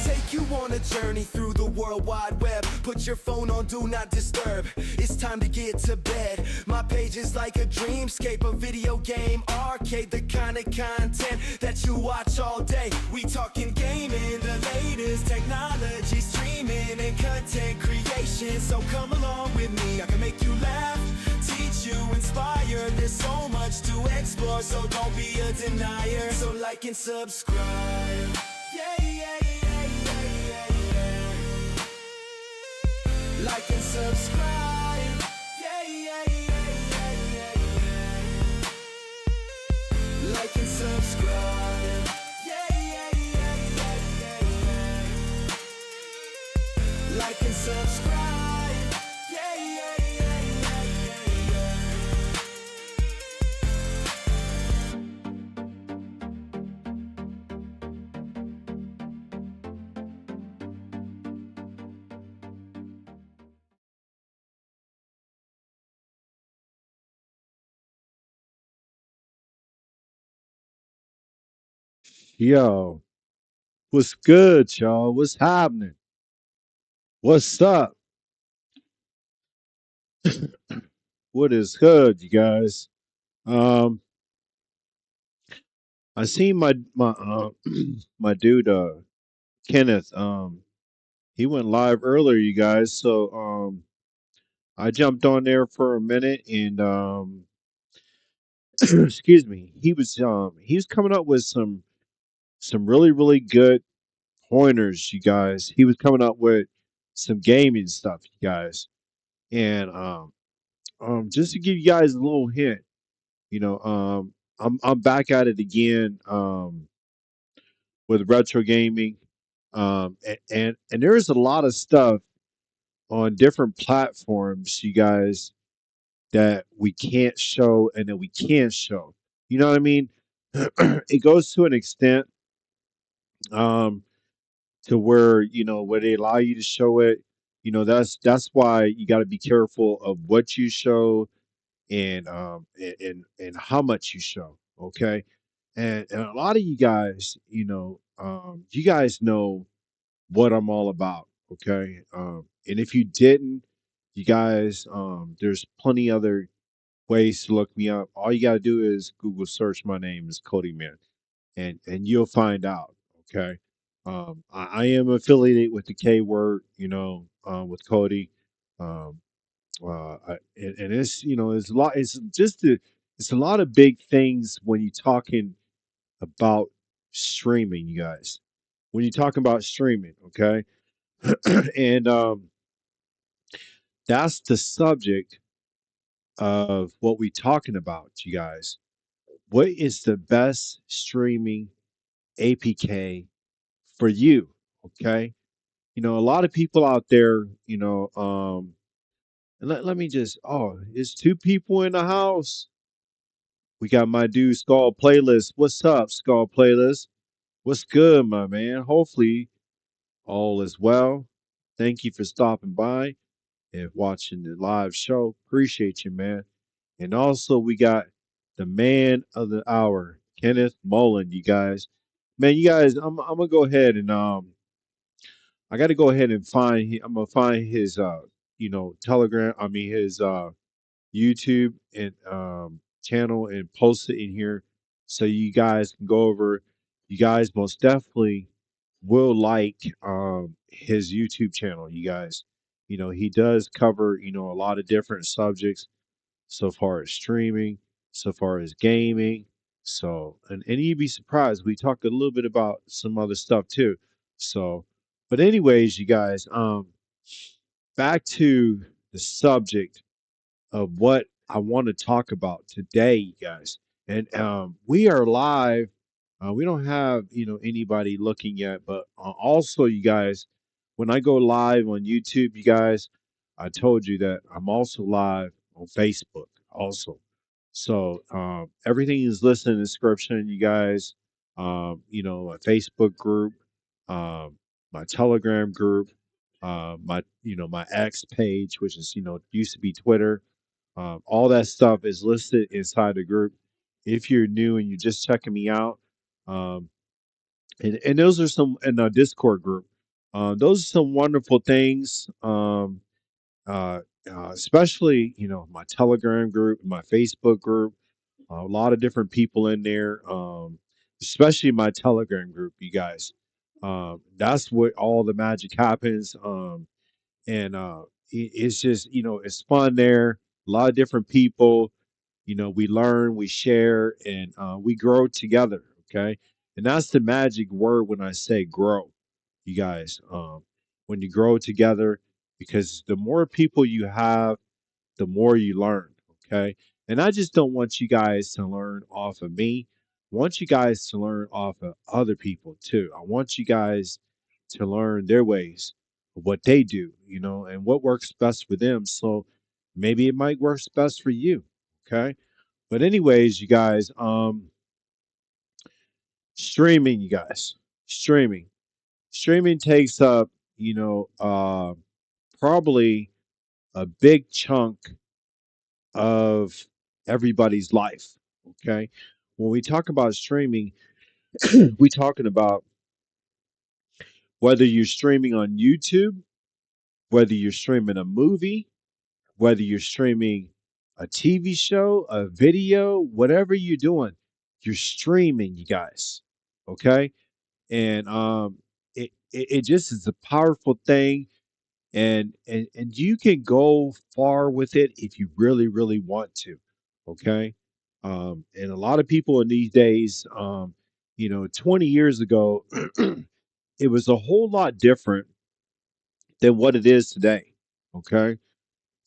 Take you on a journey through the World Wide Web. Put your phone on Do Not Disturb. It's time to get to bed. My page is like a dreamscape, a video game arcade, the kind of content that you watch all day. We talking gaming, the latest technology, streaming and content creation. So come along with me, I can make you laugh, teach you, inspire. There's so much to explore, so don't be a denier. So like and subscribe. Yeah, yeah, yeah, yeah, yeah, yeah. Like and subscribe. Yeah, yeah, yeah, yeah, yeah, yeah. Like and subscribe. Yeah, yeah, yeah, yeah, yeah, yeah. Like and subscribe. Yeah, yeah, yeah, yeah, yeah, yeah. Yo, what's good, y'all? What's happening? What's up? What is good, you guys? Um, I seen my my dude Kenneth. He went live earlier, you guys. So I jumped on there for a minute and excuse me. He was coming up with some really good pointers, you guys. He was coming up with some gaming stuff, you guys. And just to give you guys a little hint, you know, I'm back at it again with retro gaming, and there's a lot of stuff on different platforms, you guys, that we can't show and that we can show. You know what I mean? It goes to an extent um, to where where they allow you to show it. That's why you got to be careful of what you show and how much you show. Okay, and a lot of you guys, you guys know what I'm all about. Okay, and if you didn't, you guys, there's plenty other ways to look me up. All you got to do is Google search my name is Cody Man, and you'll find out. Okay, I am affiliated with the K word, with Cody. Um, and it's it's a lot. It's a lot of big things when you're talking about streaming, you guys. When you're talking about streaming, okay, and that's the subject of what we're talking about, you guys. What is the best streaming APK for you? Okay, a lot of people out there, and let me just, oh, it's two people in the house. We got my dude Skull Playlist. What's up, Skull Playlist? What's good, my man? Hopefully all is well. Thank you for stopping by and watching the live show. Appreciate you, man. And also we got the man of the hour, Kenneth Mullen, you guys. Man, you guys, I'm gonna go ahead and I gotta go ahead and I'm gonna find his Telegram, I mean his YouTube and channel and post it in here so you guys can go over. You guys most definitely will like his YouTube channel. You guys, he does cover a lot of different subjects so far as streaming, so far as gaming. So and you'd be surprised. We talked a little bit about some other stuff too. So, but anyways, you guys, back to the subject of what I want to talk about today, you guys. And we are live. We don't have anybody looking yet, but also, you guys, when I go live on YouTube, you guys, I told you that I'm also live on Facebook, also. So everything is listed in the description, you guys. A Facebook group, my Telegram group, my my X page, which is used to be Twitter. All that stuff is listed inside the group. If you're new and you're just checking me out, um, and those are some in the Discord group. Those are some wonderful things. Uh, Especially, my Telegram group, my Facebook group, a lot of different people in there. Especially my Telegram group, you guys. That's where all the magic happens. And it's just, it's fun there. A lot of different people. We learn, we share, and we grow together. Okay, and that's the magic word when I say grow, you guys. When you grow together, because the more people you have, the more you learn. Okay. And I just don't want you guys to learn off of me. I want you guys to learn off of other people too. I want you guys to learn their ways, what they do, and what works best for them. So maybe it might work best for you. Okay. But anyways, you guys, streaming, you guys, streaming. Streaming takes up, probably a big chunk of everybody's life. Okay. When we talk about streaming, we talking about whether you're streaming on YouTube, whether you're streaming a movie, whether you're streaming a TV show, a video, whatever you're doing, you're streaming, you guys. Okay. And it just is a powerful thing. And you can go far with it if you really really want to. Okay. And a lot of people in these days, 20 years ago, it was a whole lot different than what it is today. Okay.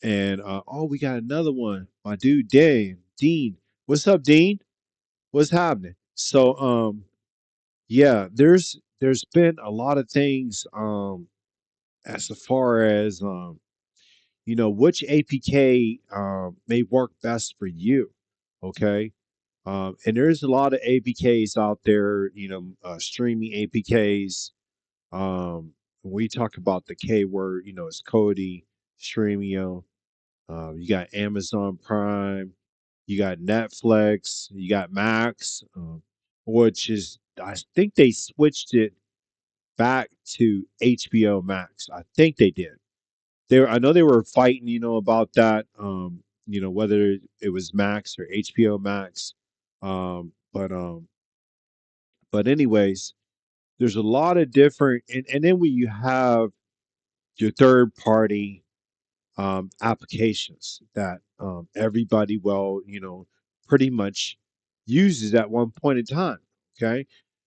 And oh, we got another one, my dude Dean. What's up, Dean? What's happening? So yeah, there's been a lot of things as far as which APK may work best for you. Okay. And there's a lot of APKs out there, streaming APKs. When we talk about the K word, it's Kodi, Streamio. You got Amazon Prime, you got Netflix, you got Max, which is, I think they switched it back to HBO Max. I think they did. I know they were fighting, about that. Whether it was Max or HBO Max. Um, but um, but anyways, there's a lot of different, and then when you have your third party applications that everybody, well, pretty much uses at one point in time. Okay.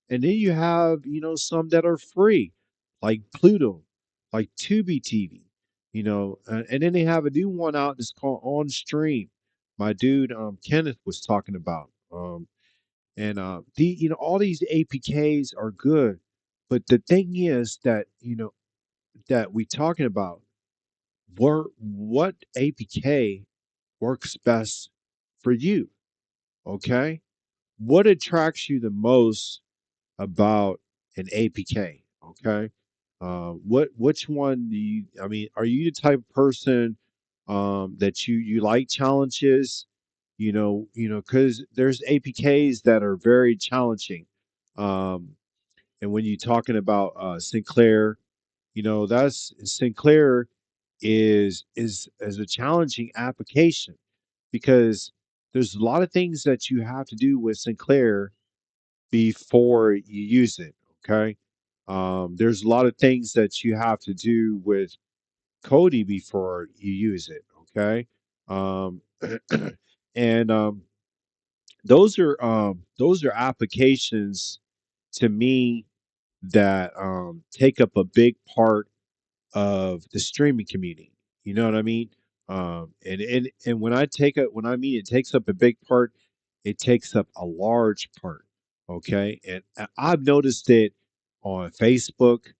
And then you have, some that are free, like Pluto, like Tubi TV, and then they have a new one out that's called On Stream. My dude, Kenneth was talking about. And all these APKs are good. But the thing is that, that we talking about, what APK works best for you? Okay. What attracts you the most about an APK? Okay. Which one do you, I mean, are you the type of person that you like challenges? Because there's APKs that are very challenging. Um, and when you're talking about Sinclair, that's Sinclair is a challenging application because there's a lot of things that you have to do with Sinclair before you use it. Okay. There's a lot of things that you have to do with Kodi before you use it. Okay. Um, and those are applications to me that take up a big part of the streaming community. You know what I mean? And when I mean it takes up a big part, it takes up a large part. Okay, and I've noticed it on Facebook.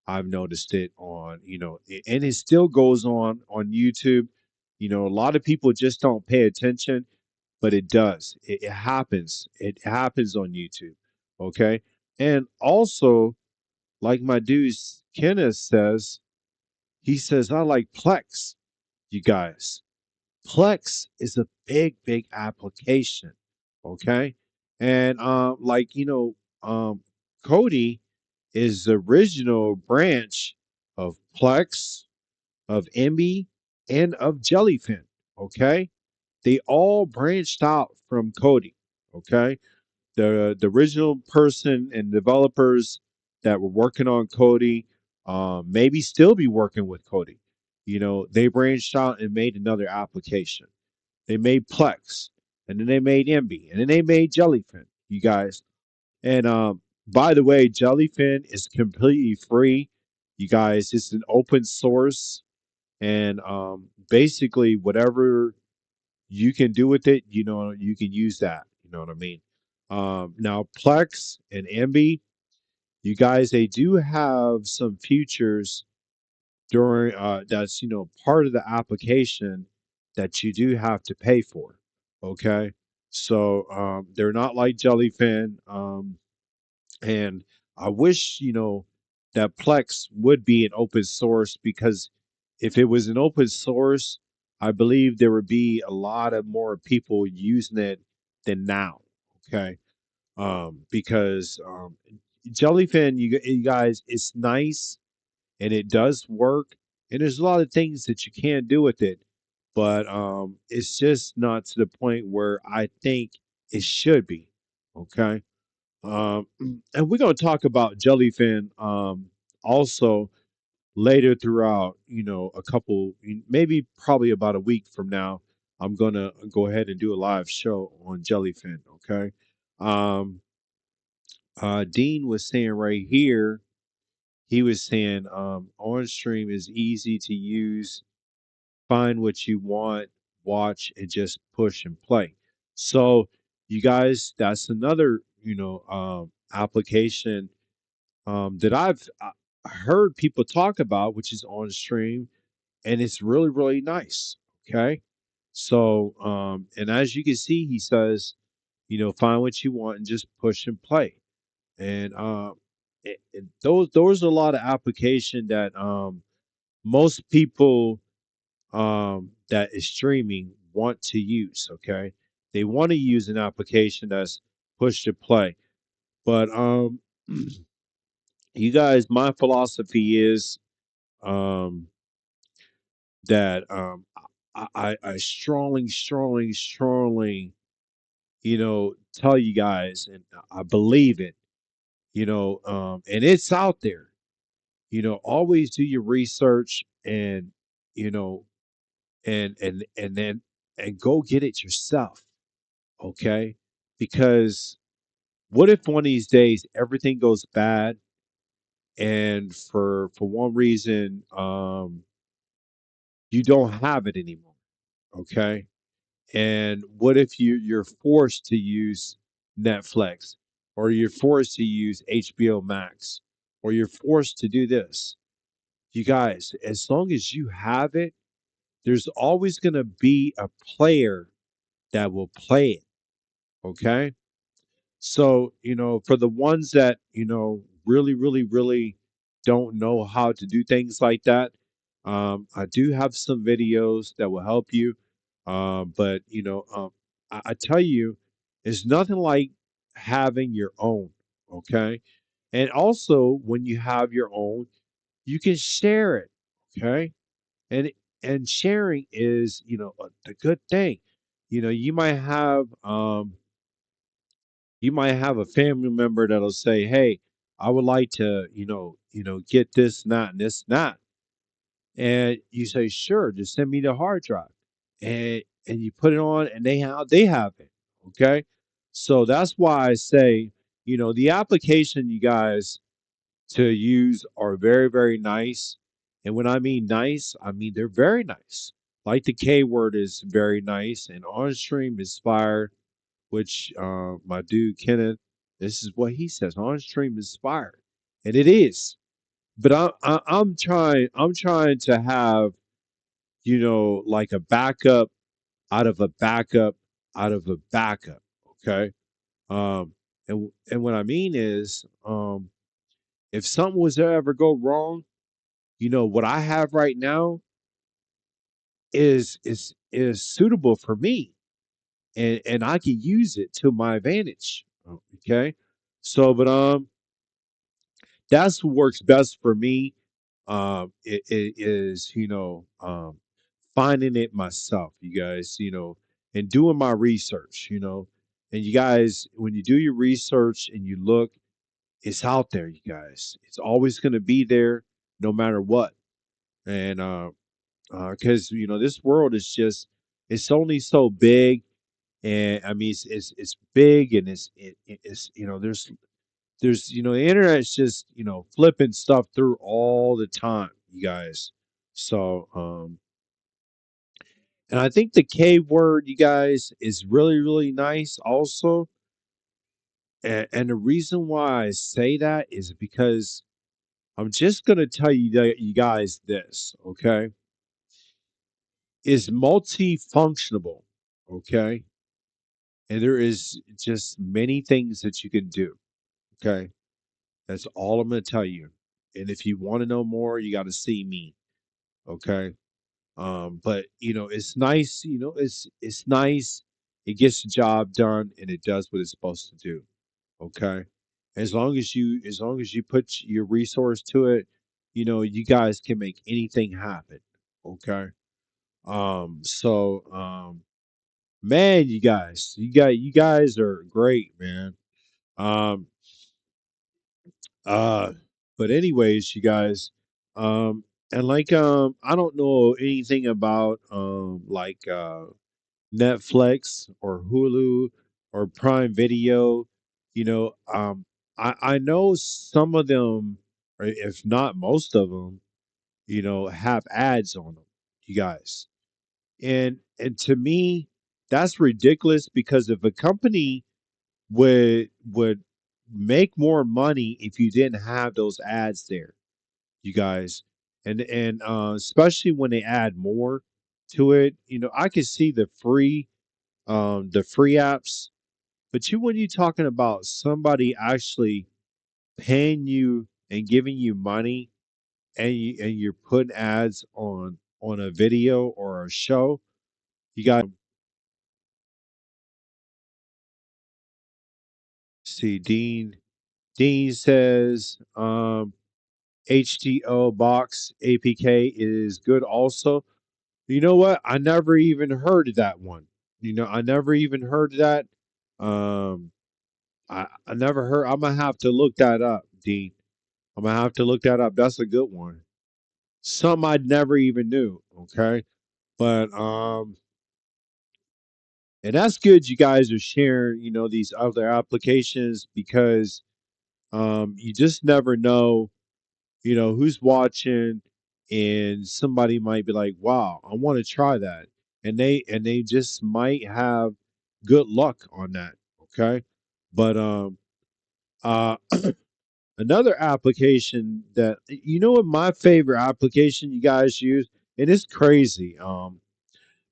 I've noticed it on and it still goes on YouTube. A lot of people just don't pay attention, but it does. It happens. It happens on YouTube. Okay, and also like my dude Kenneth says, he says, I like Plex, you guys. Plex is a big, big application. Okay. And like, um, Cody is the original branch of Plex, of Emmy, and of Jellyfin. Okay, they all branched out from Kodi. Okay, the original person and developers that were working on Kodi, maybe still be working with Kodi. You know, they branched out and made another application. They made Plex, and then they made Emby, and then they made Jellyfin. You guys, and by the way, Jellyfin is completely free. You guys, it's an open source, and basically whatever you can do with it, you know, you can use that. You know what I mean? Now, Plex and Emby, you guys, they do have some features during that's part of the application that you do have to pay for. Okay, so they're not like Jellyfin. And I wish, that Plex would be an open source because if it was an open source, I believe there would be a lot of more people using it than now. Okay. Because Jellyfin, you guys, it's nice and it does work. And there's a lot of things that you can do with it, but it's just not to the point where I think it should be. Okay. Um, and we're going to talk about Jellyfin also later throughout, a couple, maybe probably about a week from now. I'm going to go ahead and do a live show on Jellyfin. Okay. Um, Dean was saying right here, he was saying on stream is easy to use, find what you want, watch, and just push and play. So, you guys, that's another, application that I've heard people talk about, which is on stream, and it's really, really nice. Okay. So, and as you can see, he says, find what you want and just push and play. And those are a lot of application that most people that is streaming want to use. Okay. They want to use an application that's push to play. But you guys, my philosophy is um, that I strongly, strongly, strongly, tell you guys, and I believe it, and it's out there. Always do your research and you know, and then and go get it yourself, okay? Because what if one of these days everything goes bad, and for one reason, you don't have it anymore, okay? And what if you're forced to use Netflix, or you're forced to use HBO Max, or you're forced to do this? You guys, as long as you have it, there's always going to be a player that will play it, okay? So, for the ones that, really, really, really don't know how to do things like that, I do have some videos that will help you. But, I tell you, it's nothing like having your own, okay? And also, when you have your own, you can share it, okay? And sharing is, the good thing. You might have a family member that'll say, "Hey, I would like to, get this, and that, and this, and that." And you say, "Sure, just send me the hard drive." And you put it on and they have it. Okay? So that's why I say, the application you guys to use are very, very nice. And when I mean nice, I mean they're very nice. Like the K word is very nice, and on stream is fire, which my dude Kenneth, this is what he says. On stream is fire, and it is. But I'm trying to have like a backup out of a backup out of a backup. Okay, and what I mean is, if something was to ever go wrong, what I have right now is suitable for me, and I can use it to my advantage. Okay, so but that's what works best for me. It is, finding it myself, you guys, and doing my research, and you guys, when you do your research and you look, it's out there, you guys. It's always going to be there, no matter what. And because this world is just, it's only so big, and I mean, it's big, and it's there's the internet's just flipping stuff through all the time, you guys. So and I think the K word, you guys, is really really nice also. And the reason why I say that is because I'm just gonna tell you guys this, okay? Is multifunctional, okay? And there is just many things that you can do, okay? That's all I'm gonna tell you. And if you want to know more, you got to see me, okay? But it's nice, it's nice. It gets the job done and it does what it's supposed to do. Okay. As long as you put your resource to it, you guys can make anything happen. Okay. Man, you guys are great, man. Um, uh, but anyways, you guys, and like I don't know anything about like Netflix or Hulu or Prime Video. I know some of them, or if not most of them, have ads on them, you guys. And to me, that's ridiculous because if a company would make more money if you didn't have those ads there, you guys, and especially when they add more to it, I can see the free apps. But when you talking about somebody actually paying you and giving you money, and you're putting ads on a video or a show, you got see Dean says HDO box APK is good also. You know what? I never even heard of that one. I never even heard of that. Um I never heard. I'm gonna have to look that up, Dean. I'm gonna have to look that up. That's a good one. Some I never even knew. Okay, but and that's good. You guys are sharing, these other applications because you just never know, who's watching, and somebody might be like, "Wow, I want to try that," and they just might have good luck on that. Okay, but uh another application that what my favorite application you guys use, and it's crazy,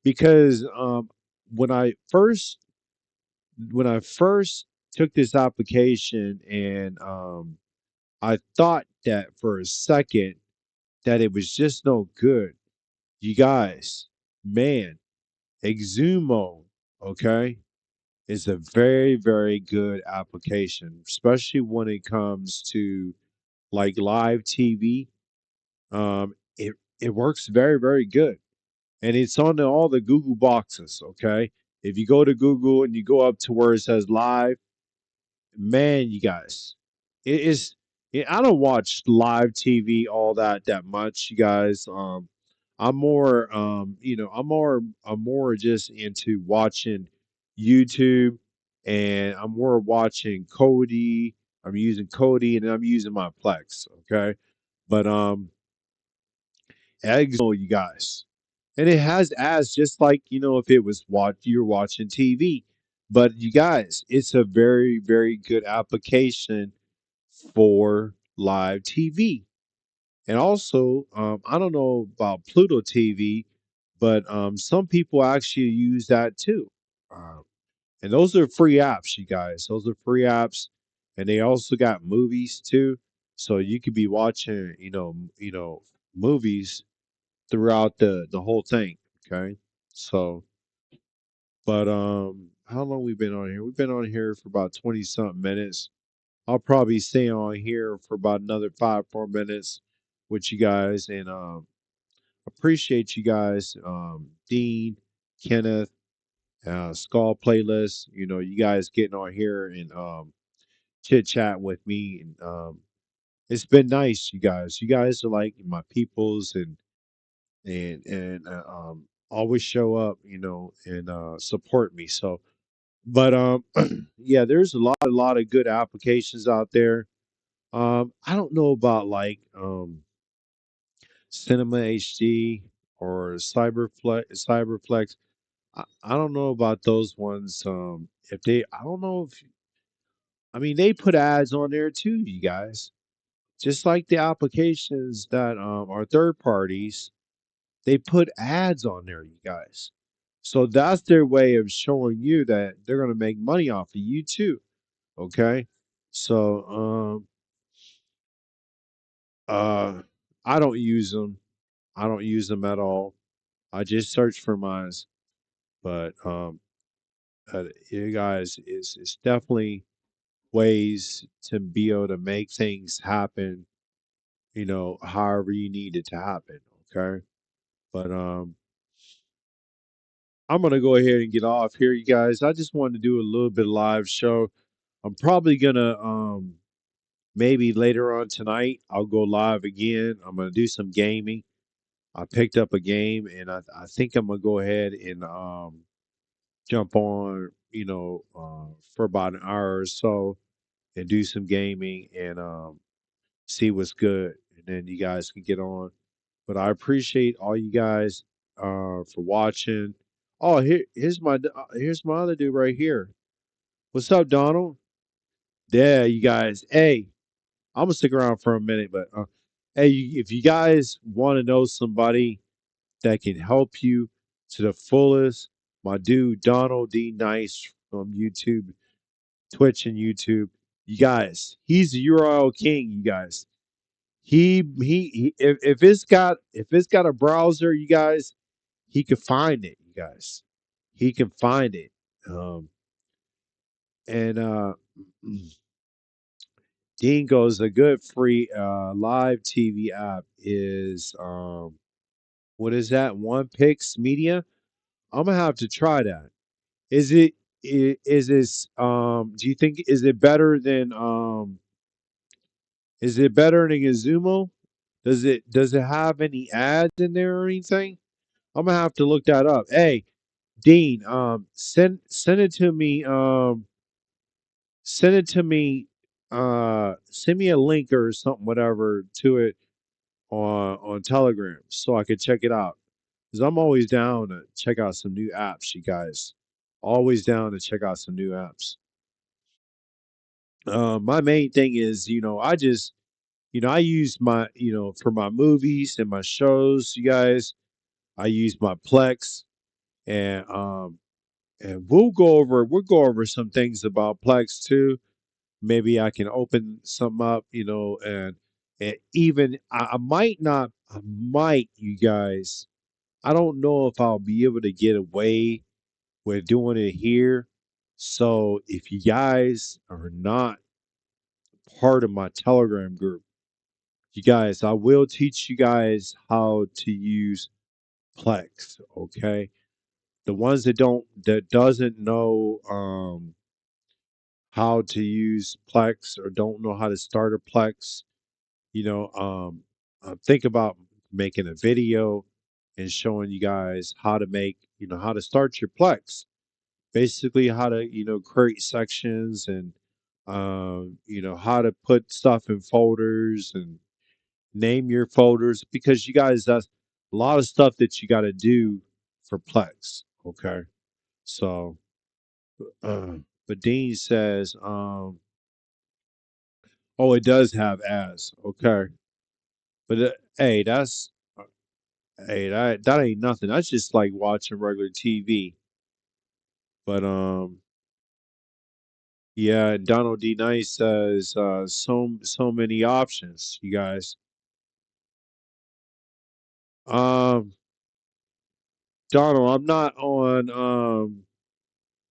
because when I first when I first took this application, and I thought that for a second that it was just no good. You guys, man, Exumo, okay, is a very very good application, especially when it comes to like live TV. It works very very good, and it's on all the Google boxes. Okay, if you go to Google and you go up to where it says live, man, you guys, it is. I don't watch live TV all that much, you guys. I'm more just into watching YouTube, and I'm more watching Kodi. I'm using Kodi, and I'm using my Plex. Okay, but you guys, and it has ads just like if it was what you're watching TV. But you guys, it's a very very good application for live TV. And also, I don't know about Pluto TV, but some people actually use that too. Um, and those are free apps, you guys. Those are free apps, and they also got movies too. So you could be watching, movies throughout the whole thing. Okay, so but how long we been on here? We've been on here for about 20 something minutes. I'll probably stay on here for about another 5 more minutes with you guys, and appreciate you guys, Dean, Kenneth, Skull Playlist. You know, you guys getting on here and chit chat with me, and it's been nice, you guys. You guys are like my peoples, and always show up, you know, and support me. So, but yeah, there's a lot of good applications out there. I don't know about like Cinema HD or Cyberflex. I don't know about those ones. If they, I don't know if, I mean, they put ads on there too, you guys. Just like the applications that are third parties, they put ads on there, you guys. So that's their way of showing you that they're going to make money off of you too. Okay. So, I don't use them. I don't use them at all. I just search for mine. But you guys, it's definitely ways to be able to make things happen. You know, however you need it to happen. Okay. But I'm gonna go ahead and get off here, you guys. I just wanted to do a little bit of live show. I'm probably gonna maybe later on tonight I'll go live again. I'm gonna do some gaming. I picked up a game, and I think I'm gonna go ahead and jump on, you know, for about an hour or so and do some gaming and see what's good, and then you guys can get on. But I appreciate all you guys for watching. Oh, here's my other dude right here. What's up, Donald? Yeah, you guys. Hey, I'm gonna stick around for a minute, but hey, if you guys want to know somebody that can help you to the fullest, my dude Donald D Nice from YouTube, Twitch, and YouTube. You guys, he's the URL king. You guys, he if it's got a browser, you guys, he can find it. You guys, he can find it. Um, and Dean goes, a good free live TV app is what is that? One Pix Media. I'm gonna have to try that. Is it is this do you think is it better than Izumo? Does it have any ads in there or anything? I'm gonna have to look that up. Hey, Dean, send it to me. Send it to me. Send me a link or something, whatever, to it on Telegram so I could check it out. Because I'm always down to check out some new apps, you guys. Always down to check out some new apps. My main thing is, I use my, for my movies and my shows, you guys. I use my Plex, and we'll go over some things about Plex too. Maybe I can open some up, and even I might not, I might, you guys. I don't know if I'll be able to get away with doing it here. So if you guys are not part of my Telegram group, you guys, I will teach you guys how to use Plex. Okay, the ones that doesn't know how to use Plex or don't know how to start a Plex, you know, think about making a video and showing you guys how to how to start your Plex. Basically, how to, create sections and, how to put stuff in folders and name your folders because you guys, that's a lot of stuff that you got to do for Plex. Okay. So, uh, but Dean says, oh, it does have ads. Okay. But hey, that ain't nothing. That's just like watching regular TV. But yeah, Donald D Nice says so many options, you guys. Um, Donald, I'm not on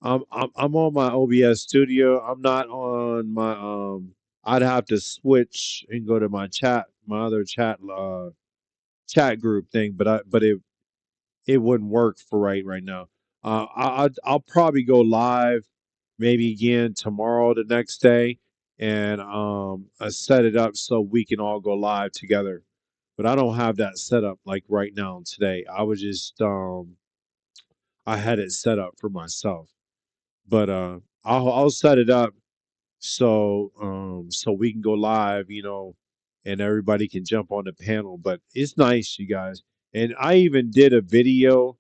I'm on my OBS studio. I'm not on my I'd have to switch and go to my other chat group thing, but it wouldn't work for right now. I'll probably go live maybe again tomorrow, the next day, and I set it up so we can all go live together. But I don't have that set up like right now today. I had it set up for myself, but I'll set it up so we can go live, and everybody can jump on the panel. But it's nice, you guys. And I even did a video.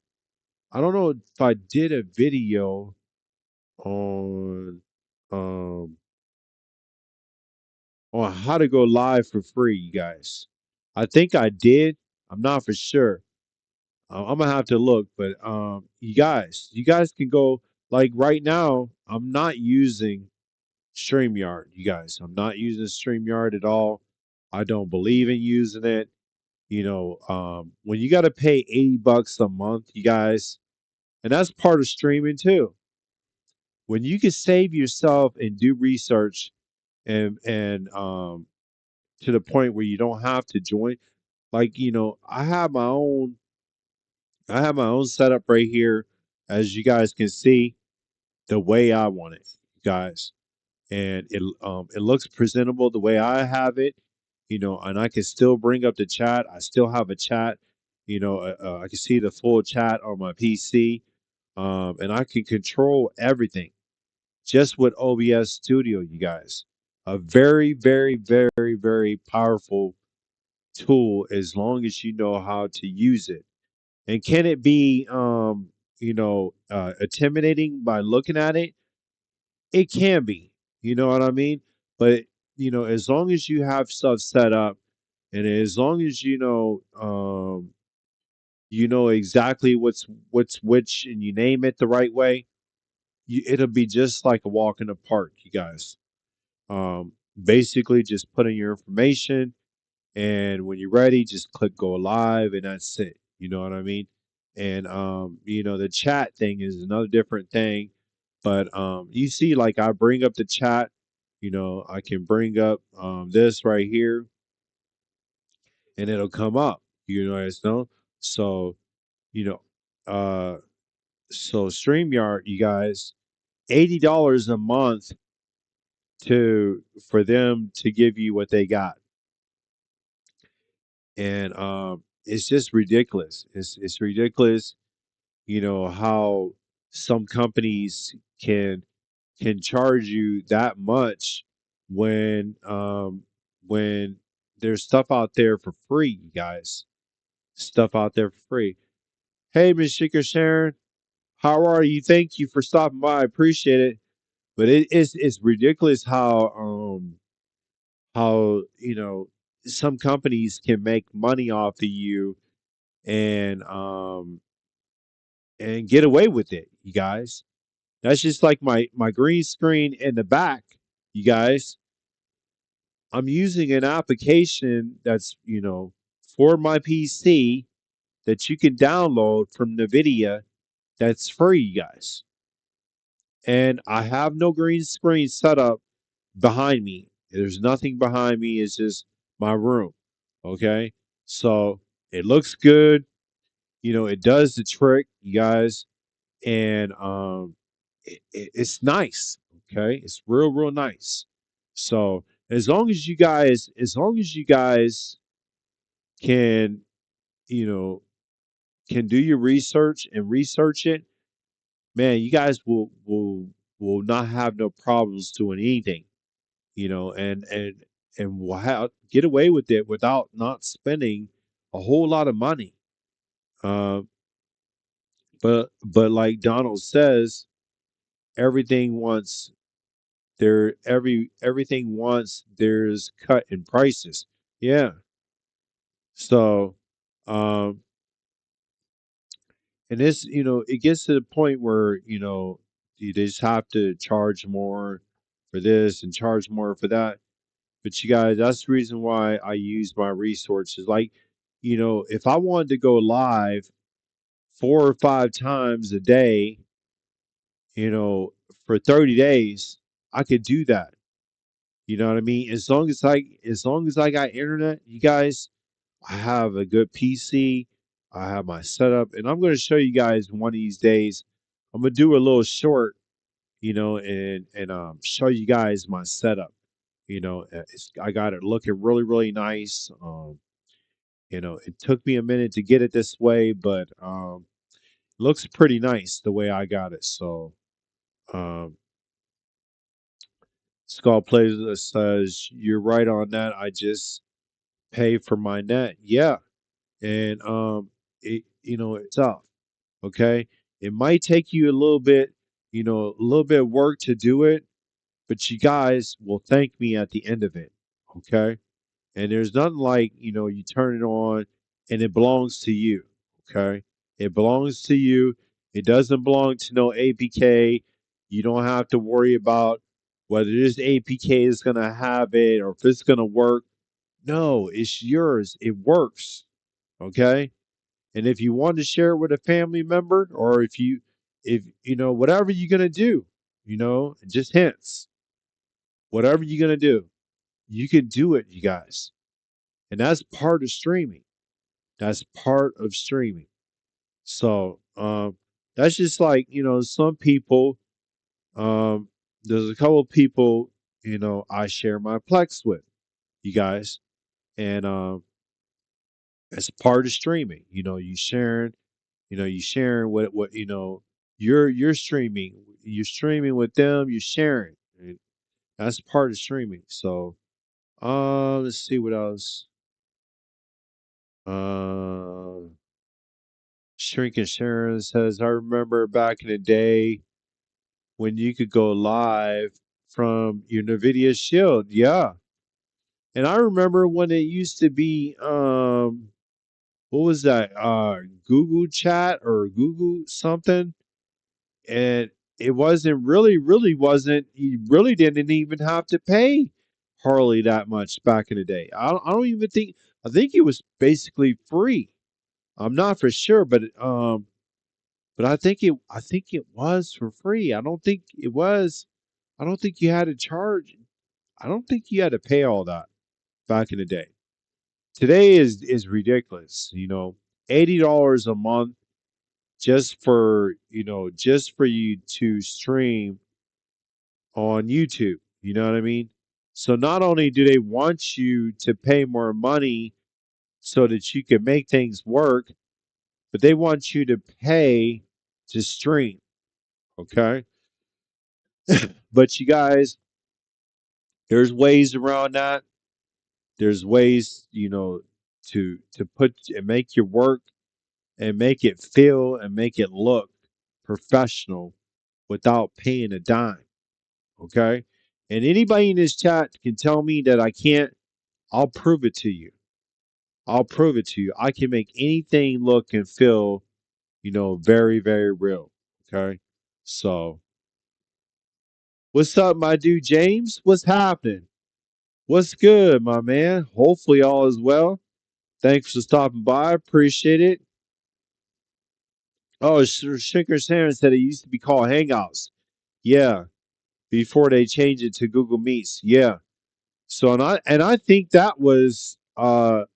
I don't know if I did a video on um on how to go live for free, you guys. I think I did. I'm not for sure. I'm gonna have to look, but you guys can go like right now. I'm not using StreamYard, you guys. I'm not using StreamYard at all. I don't believe in using it. When you got to pay $80 a month, you guys, and that's part of streaming too. When you can save yourself and do research and to the point where you don't have to join, like I have my own setup right here, as you guys can see, the way I want it, you guys. And it looks presentable the way I have it, and I can still bring up the chat. I still have a chat, I can see the full chat on my PC, and I can control everything just with OBS Studio, you guys. A very, very, very, very powerful tool as long as you know how to use it. And can it be, intimidating by looking at it? It can be, you know what I mean? But as long as you have stuff set up, and as long as you know exactly what's which, and you name it the right way, it'll be just like a walk in the park, you guys. Basically, just put in your information, and when you're ready, just click go live, and that's it. You know what I mean? And the chat thing is another different thing. But you see, like I bring up the chat, I can bring up this right here, and it'll come up. Guys know. So you know, uh, so Streamyard, you guys, $80 a month to for them to give you what they got, and it's just ridiculous. It's ridiculous, how some companies can charge you that much when there's stuff out there for free, you guys. Stuff out there for free. Hey, Miss Shaker Sharon, how are you? Thank you for stopping by. I appreciate it. But it's ridiculous how some companies can make money off of you and get away with it, you guys. That's just like my green screen in the back, you guys. I'm using an application that's, for my PC that you can download from NVIDIA that's free, you guys. And I have no green screen set up behind me. There's nothing behind me. It's just my room. Okay. So it looks good. It does the trick, you guys. And it's nice. Okay. It's real, real nice. So as long as you guys can, you know, can do your research and research it, man, you guys will not have no problems doing anything, and will get away with it without not spending a whole lot of money. Uh, but like Donald says, everything wants everything wants there's cut in prices. Yeah. So, um, and this, it gets to the point where, you just have to charge more for this and charge more for that. But you guys, that's the reason why I use my resources. Like, if I wanted to go live 4 or 5 times a day, you know, for 30 days, I could do that. You know what I mean? As long as I got internet, you guys, I have a good PC. I have my setup, and I'm going to show you guys one of these days. I'm gonna do a little short, and show you guys my setup. I got it looking really really nice. It took me a minute to get it this way, but looks pretty nice the way I got it. So, um, Skull Playlist says you're right on that. I just pay for my net. Yeah, and it's tough. Okay, it might take you a little bit, a little bit of work to do it, but you guys will thank me at the end of it. Okay, and there's nothing like you turn it on and it belongs to you. Okay, it belongs to you. It doesn't belong to no APK. You don't have to worry about whether this APK is going to have it or if it's going to work. No, it's yours. It works. Okay. And if you want to share it with a family member, or if whatever you're going to do, just hints, whatever you're going to do, you can do it, you guys. And that's part of streaming. That's part of streaming. So, that's just like, some people, um, there's a couple of people, I share my Plex with, you guys. And, it's part of streaming. You sharing what you're streaming. You're streaming with them. You're sharing. And that's part of streaming. So, let's see what else. Uh, Shrinking Sharon says, I remember back in the day when you could go live from your NVIDIA Shield. Yeah. And I remember when it used to be, what was that? Google Chat or Google something. And it wasn't really wasn't, you really didn't even have to pay hardly that much back in the day. I don't even think, I think it was basically free. I'm not for sure, but I think it was for free. I don't think you had to charge. I don't think you had to pay all that back in the day. Today is ridiculous, $80 a month just for you to stream on YouTube. You know what I mean? So not only do they want you to pay more money so that you can make things work, but they want you to pay to stream. Okay. But you guys, there's ways around that. There's ways, to put and make your work and make it feel and make it look professional without paying a dime. Okay. And anybody in this chat can tell me that I can't, I'll prove it to you. I'll prove it to you. I can make anything look and feel, very, very real. Okay. So, what's up, my dude James? What's happening? What's good, my man? Hopefully, all is well. Thanks for stopping by. Appreciate it. Oh, Shaker Sharon said it used to be called Hangouts. Yeah, before they changed it to Google Meets. Yeah. So and I think that was free.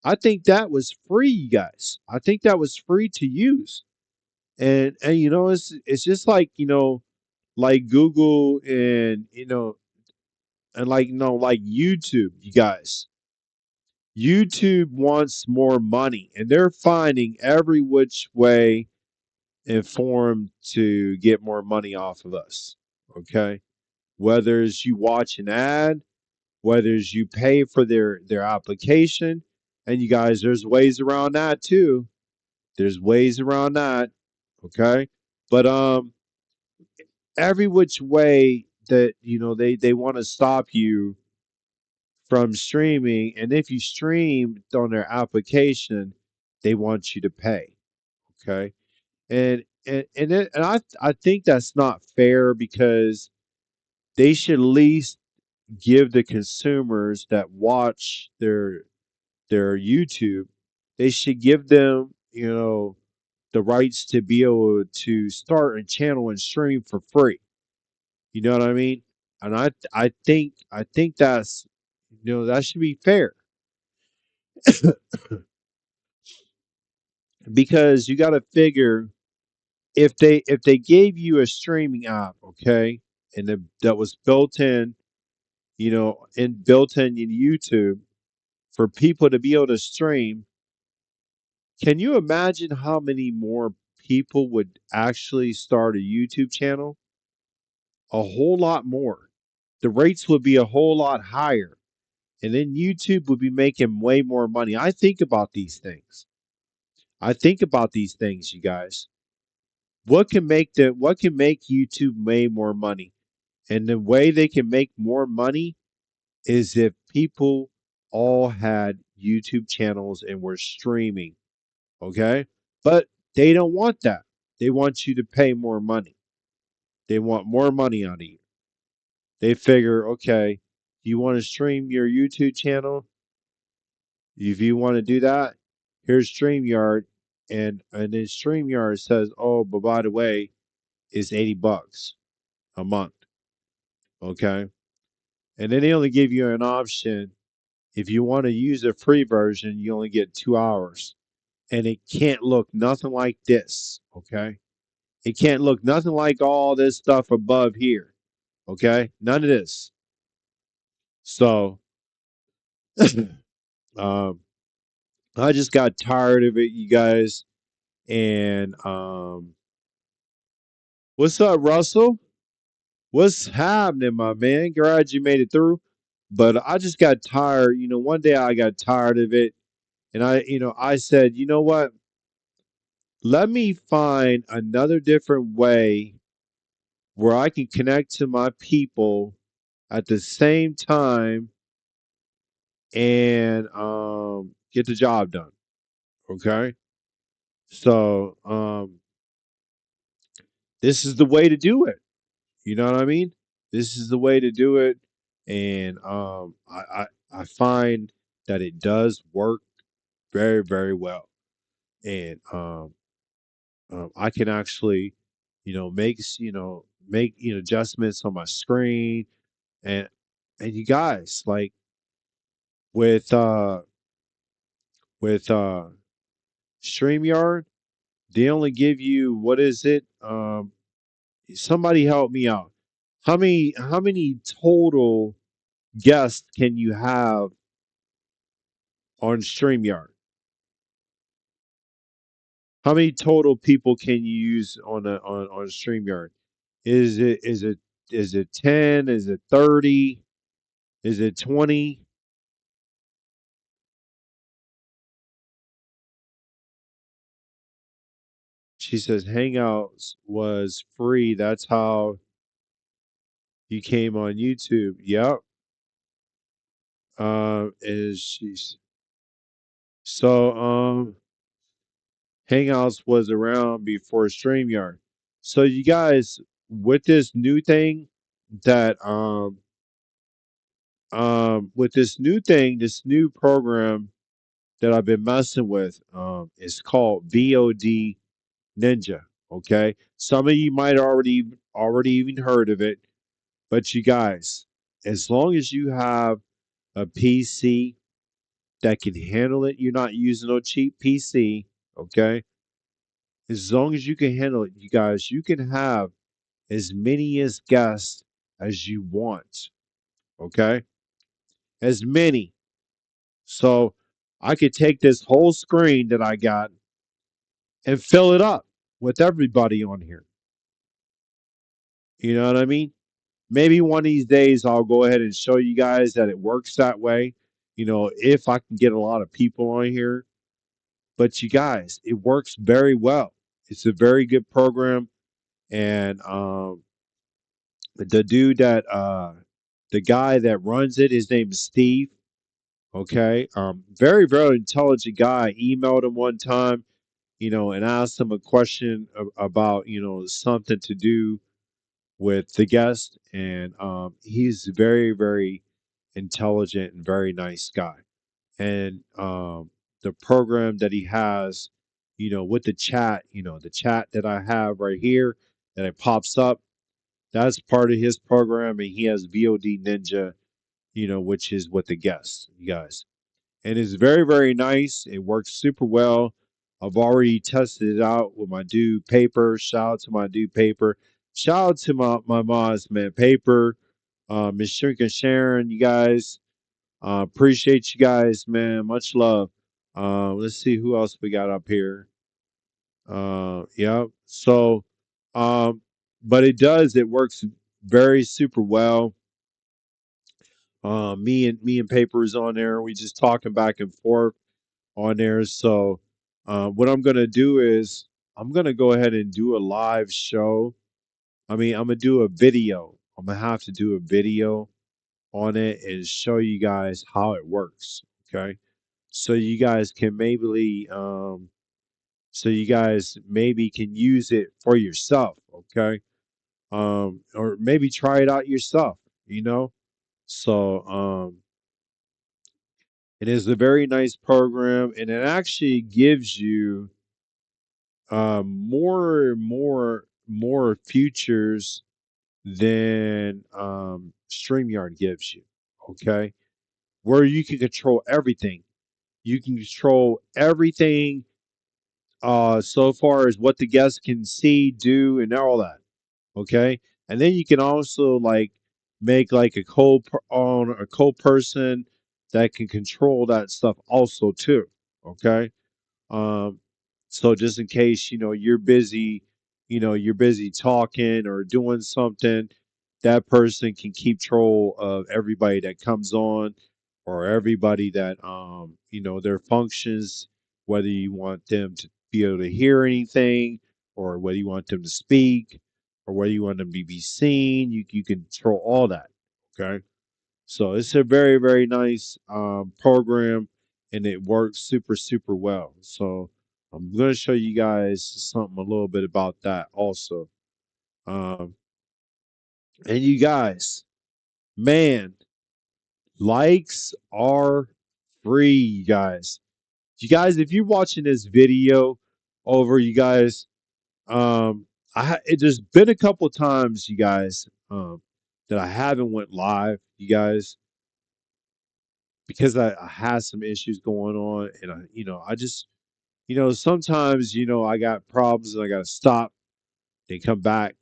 I think that was free, you guys. I think that was free to use. And it's just like, like Google and like like YouTube, you guys. YouTube wants more money and they're finding every which way and form to get more money off of us. Okay? Whether it's you watch an ad, whether it's you pay for their application, and you guys, there's ways around that too. There's ways around that. Okay? But every which way that they want to stop you from streaming, and if you stream on their application, they want you to pay. Okay, and I think that's not fair because they should at least give the consumers that watch their YouTube, they should give them the rights to be able to start a channel and stream for free. You know what I mean? And I think that's, that should be fair, because you got to figure, if they gave you a streaming app, okay, and that was built in, built in YouTube for people to be able to stream. Can you imagine how many more people would actually start a YouTube channel? A whole lot more. The rates would be a whole lot higher. And then YouTube would be making way more money. I think about these things. I think about these things, you guys. What can make YouTube way more money? And the way they can make more money is if people all had YouTube channels and were streaming. Okay? But they don't want that. They want you to pay more money. They want more money out of you. They figure, okay, you want to stream your YouTube channel? If you want to do that, here's StreamYard, and then StreamYard says, oh, but by the way, it's $80 a month. Okay. And then they only give you an option. If you want to use a free version, you only get 2 hours. And it can't look nothing like this. Okay. It can't look nothing like all this stuff above here. Okay. None of this. So um, I just got tired of it, you guys. And what's up, Russell? What's happening, my man? Glad you made it through. But I just got tired. One day I got tired of it. And I said, you know what? Let me find another different way where I can connect to my people at the same time and get the job done. Okay. So this is the way to do it. You know what I mean? This is the way to do it. And I find that it does work very, very well. And I can actually, make adjustments on my screen, and you guys, like, with with StreamYard, they only give you, what is it? Somebody help me out. How many total guests can you have on StreamYard? How many total people can you use on StreamYard? Is it 10? Is it 30? Is it 20? She says Hangouts was free. That's how you came on YouTube. Yep. Is she's so Hangouts was around before StreamYard. So you guys, with this new thing that this new program that I've been messing with, is called VOD Ninja. Okay, some of you might already even heard of it, but you guys, as long as you have a PC that can handle it, you're not using no cheap PC. Okay, as long as you can handle it, you guys, you can have as many as guests as you want. Okay, as many. So I could take this whole screen that I got and fill it up with everybody on here. You know what I mean? Maybe one of these days I'll go ahead and show you guys that it works that way. If I can get a lot of people on here. But you guys, it works very well. It's a very good program. And the dude the guy that runs it, his name is Steve. Okay. Very, very intelligent guy. I emailed him one time, and asked him a question about, something to do with the guest. And he's very, very intelligent and very nice guy. And the program that he has, with the chat that I have right here that it pops up, That's part of his program, and he has VOD Ninja, which is with the guests, you guys. And it's very, very nice. It works super well. I've already tested it out with my dude Paper. Shout out to my dude Paper. Shout out to my mods, man. Paper, Miss Shrink and Sharon, you guys. Appreciate you guys, man. Much love. Let's see who else we got up here. Yeah. So, um, but it works very super well. Me and Paper is on there. We just talking back and forth on there. So, what I'm gonna do is I'm gonna go ahead and do a live show. I mean, I'm gonna do a video. I'm gonna have to do a video on it and show you guys how it works. Okay, so you guys can maybe can use it for yourself. Okay, or maybe try it out yourself. You know, so it is a very nice program, and it actually gives you more features than StreamYard gives you. Okay, where you can control everything. You can control everything so far as what the guests can see, do, and all that. Okay, and then you can also like make like a co-person that can control that stuff also too. Okay, um, so just in case, you're busy talking or doing something, that person can keep control of everybody that comes on or everybody that, their functions, whether you want them to be able to hear anything or whether you want them to speak or whether you want them to be seen, you can control all that. Okay. So it's a very, very nice program, and it works super, super well. So I'm going to show you guys something a little bit about that also. Um, and you guys, man, likes are free, you guys. You guys, if you're watching this video over, you guys, um, there's been a couple times, you guys, that I haven't went live, you guys, because I had some issues going on, and I just, sometimes, I got problems and I got to stop and come back.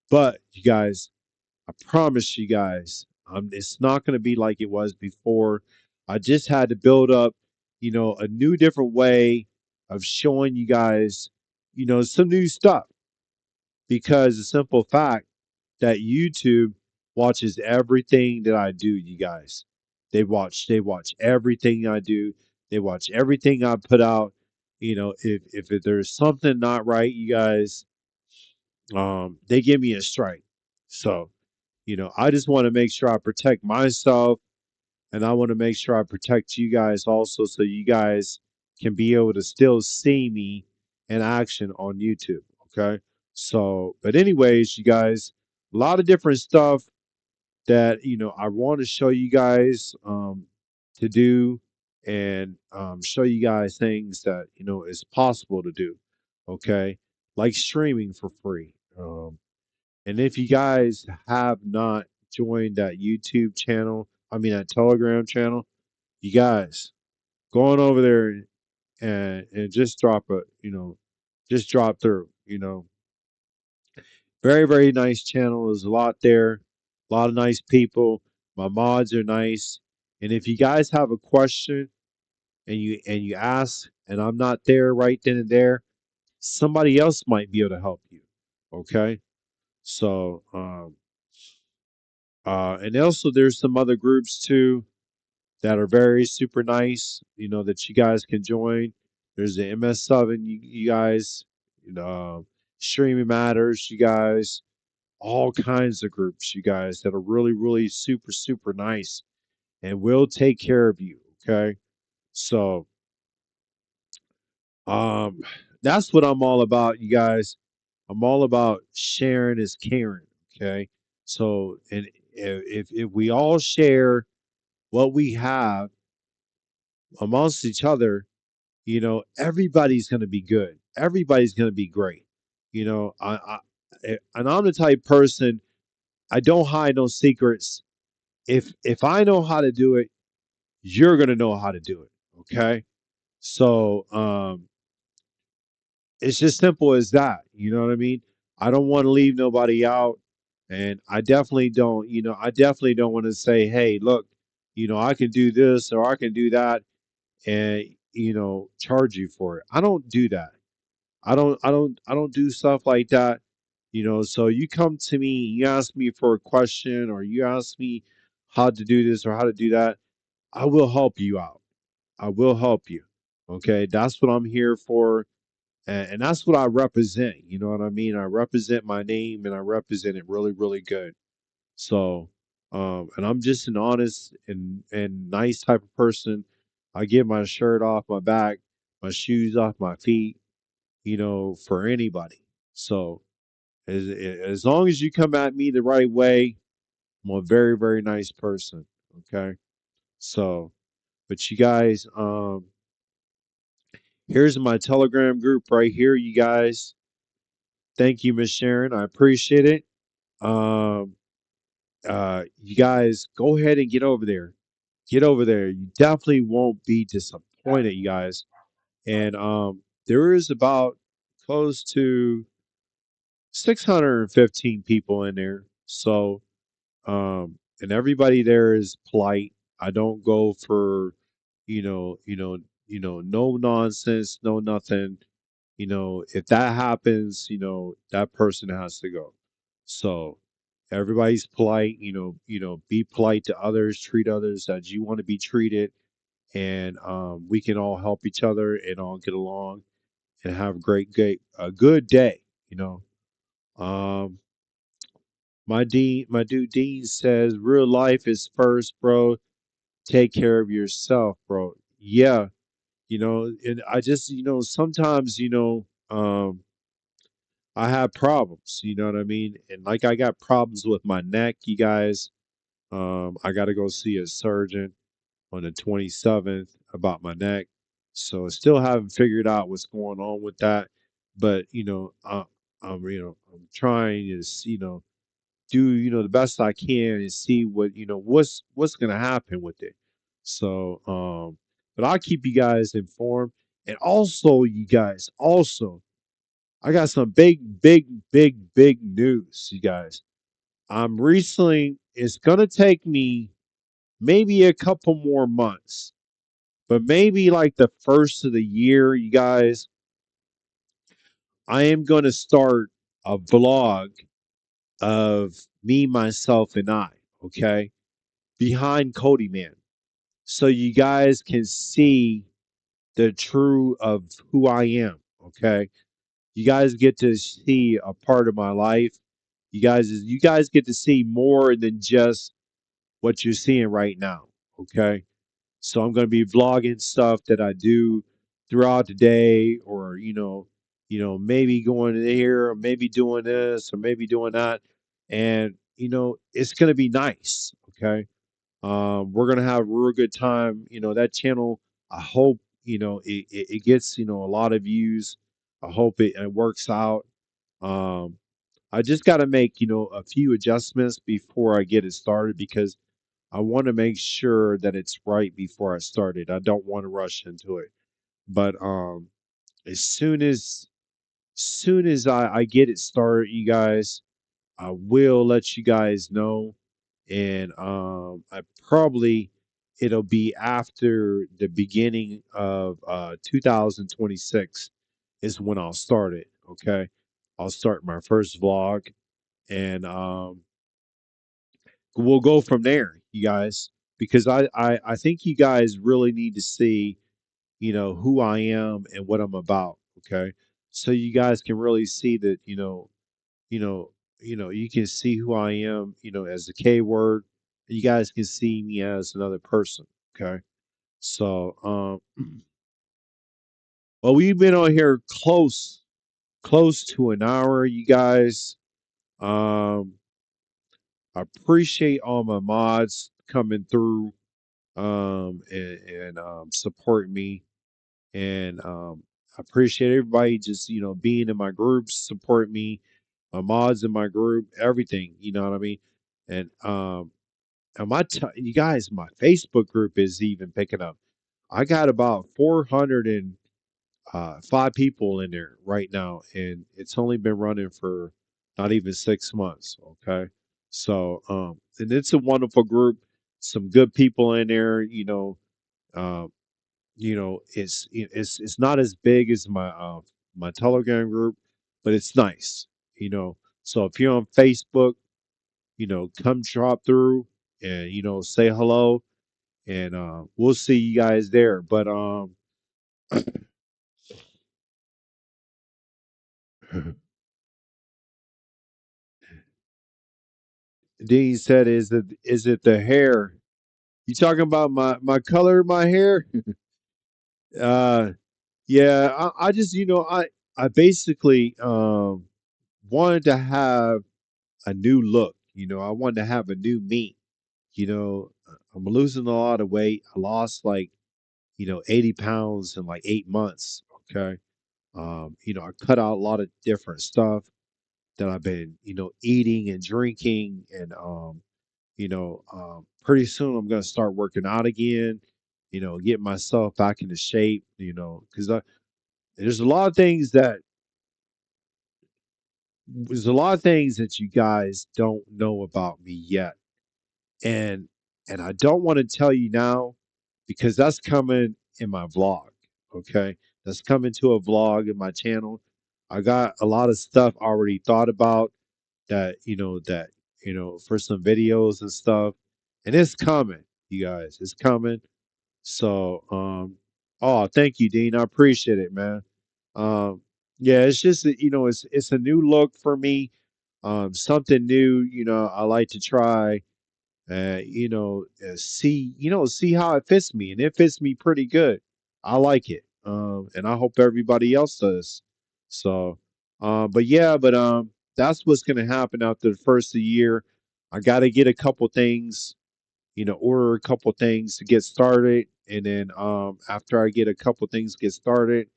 But you guys, I promise you guys, it's not going to be like it was before. I just had to build up, a new different way of showing you guys, some new stuff, because the simple fact that YouTube watches everything that I do, you guys. They watch everything I do. They watch everything I put out. If there's something not right, you guys, they give me a strike. So, I just want to make sure I protect myself, and I want to make sure I protect you guys also, so you guys can be able to still see me in action on YouTube. Okay. So, but anyways, you guys, a lot of different stuff that I want to show you guys to do, and show you guys things that is possible to do. Okay, like streaming for free. And if you guys have not joined that YouTube channel, I mean that Telegram channel, you guys go on over there and just just drop through. Very, very nice channel. There's a lot there, a lot of nice people. My mods are nice. And if you guys have a question and you ask, and I'm not there right then and there, somebody else might be able to help you. Okay. So and also there's some other groups too that are very super nice, that you guys can join. There's the MS7, you guys, Streaming Matters, you guys, all kinds of groups, you guys, that are really, really super, super nice and will take care of you. Okay. So, um, that's what I'm all about, you guys. I'm all about sharing is caring. Okay. So, and if we all share what we have amongst each other, everybody's going to be good. Everybody's going to be great. And I'm the type person. I don't hide no secrets. If I know how to do it, you're gonna know how to do it. Okay. So it's just simple as that. You know what I mean? I don't want to leave nobody out. And I definitely don't want to say, hey, look, I can do this or I can do that and, charge you for it. I don't do that. I don't do stuff like that. So you come to me, you ask me for a question or you ask me how to do this or how to do that. I will help you out. I will help you. Okay. That's what I'm here for. And that's what I represent. You know what I mean? I represent my name and I represent it really, really good. So, and I'm just an honest and nice type of person. I get my shirt off my back, my shoes off my feet, for anybody. So, as long as you come at me the right way, I'm a very, very nice person. Okay. So, but you guys, here's my Telegram group right here, you guys. Thank you, Miss Sharon. I appreciate it. Um, you guys go ahead and get over there. Get over there. You definitely won't be disappointed, you guys. And there is about close to 615 people in there. So, and everybody there is polite. I don't go for, you know, you know, no nonsense, no nothing. If that happens, that person has to go. So everybody's polite, be polite to others, treat others as you want to be treated, and we can all help each other and all get along and have a good day. You know, um, my dude Dean says, "Real life is first, bro. Take care of yourself, bro." Yeah, and I just, sometimes, I have problems, you know what I mean? And like I got problems with my neck, you guys. I got to go see a surgeon on the 27th about my neck. So I still haven't figured out what's going on with that. But, I'm trying to, do, the best I can and see what's going to happen with it. So, but I'll keep you guys informed. And also, you guys, I got some big, big, big, big news, you guys. It's going to take me maybe a couple more months, but maybe like the first of the year, you guys, I am going to start a vlog of me, myself, and I, okay, behind KODIMAN. So you guys can see the true of who I am, okay? You guys get to see a part of my life. You guys get to see more than just what you're seeing right now. Okay. So I'm going to be vlogging stuff that I do throughout the day or, maybe going in here or maybe doing this or maybe doing that. And, it's going to be nice. Okay. We're going to have a real good time. That channel, I hope, it gets, a lot of views. I hope it works out. Um, I just got to make, a few adjustments before I get it started because I want to make sure that it's right before I start it. I don't want to rush into it. But as soon as I get it started, you guys, I will let you guys know. And I probably it'll be after the beginning of 2026 is when I'll start it. Okay. I'll start my first vlog and we'll go from there, you guys, because I think you guys really need to see, who I am and what I'm about. Okay. So you guys can really see that, you know, you can see who I am, as the K word. You guys can see me as another person. Okay. So, well, we've been on here close to an hour, you guys. Um, I appreciate all my mods coming through and support me. And I appreciate everybody just being in my groups, support me, my mods in my group, everything. You know what I mean? And you guys, my Facebook group is even picking up. I got about 405 people in there right now, and it's only been running for not even 6 months. Okay, so and it's a wonderful group, some good people in there. Um, it's not as big as my Telegram group, but it's nice. So if you're on Facebook, come drop through and say hello, and we'll see you guys there. But Dean said, "Is it the hair? You talking about my color, of my hair?" uh, yeah, I just I basically wanted to have a new look. I wanted to have a new me. I'm losing a lot of weight. I lost like 80 pounds in like 8 months. Okay. I cut out a lot of different stuff that I've been, eating and drinking. And, pretty soon I'm going to start working out again, get myself back into shape, because there's a lot of things that, there's a lot of things that you guys don't know about me yet. And, and I don't want to tell you now because that's coming in my vlog. Okay. That's coming to a vlog in my channel. I got a lot of stuff already thought about for some videos and stuff, and it's coming, you guys. It's coming. So oh, thank you, Dean. I appreciate it, man. um yeah, it's just that, it's a new look for me, something new. I like to try, see how it fits me, and it fits me pretty good. I like it, and I hope everybody else does. So, but that's what's gonna happen after the first of the year. I got to get a couple things, order a couple things to get started, and then after I get a couple things get started,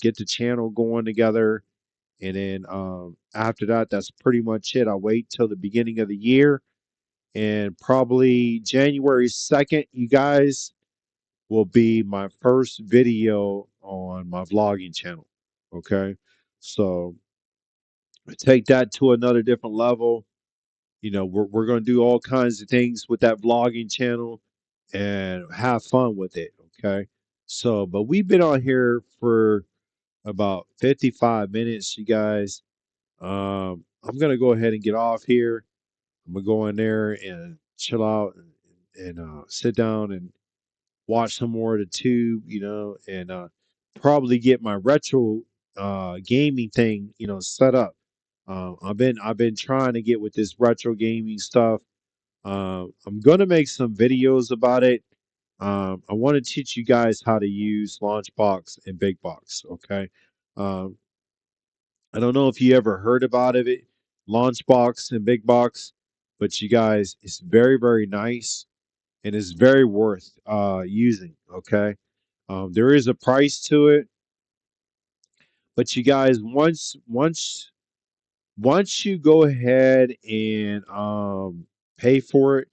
get the channel going together, and then after that, that's pretty much it. I wait till the beginning of the year, and probably January 2nd, you guys, will be my first video on my vlogging channel. Okay. So take that to another different level. We're going to do all kinds of things with that vlogging channel and have fun with it. Okay. So, but we've been on here for about 55 minutes, you guys. I'm going to go ahead and get off here. I'm gonna go in there and chill out, and sit down and watch some more of the tube, and probably get my retro gaming thing, set up. I've been trying to get with this retro gaming stuff. I'm gonna make some videos about it. I want to teach you guys how to use Launchbox and Big Box. Okay. Um, I don't know if you ever heard about it, Launchbox and Big Box, but you guys, it's very, very nice, and it's very worth using. Okay. There is a price to it, but you guys, once you go ahead and pay for it,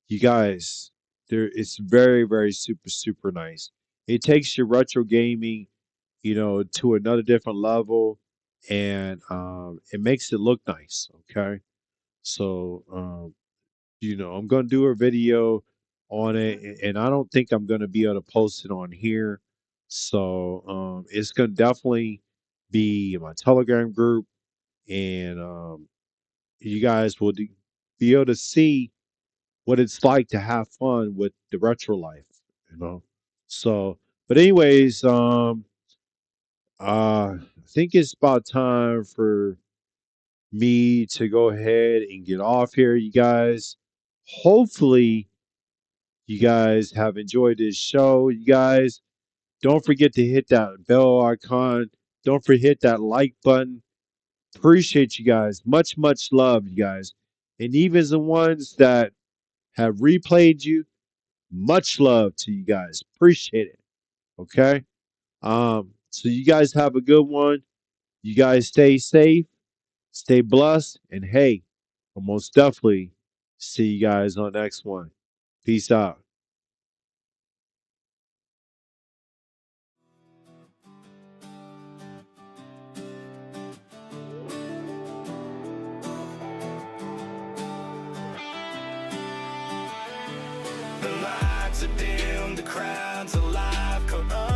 you guys, it's very, very super, super nice. It takes your retro gaming, to another different level, and it makes it look nice. Okay. So, I'm going to do a video on it, and I don't think I'm going to be able to post it on here. So, it's going to definitely be in my Telegram group, and you guys will be able to see what it's like to have fun with the retro life, you know. So, but anyways, I think it's about time for me to go ahead and get off here, you guys. Hopefully, you guys have enjoyed this show. You guys, don't forget to hit that bell icon. Don't forget that like button. Appreciate you guys. Much, much love, you guys. And even the ones that have replayed you, much love to you guys. Appreciate it. Okay. So you guys have a good one. You guys stay safe, stay blessed, and hey, I'll most definitely see you guys on the next one. Peace out. The lights are dim, the crowd's alive.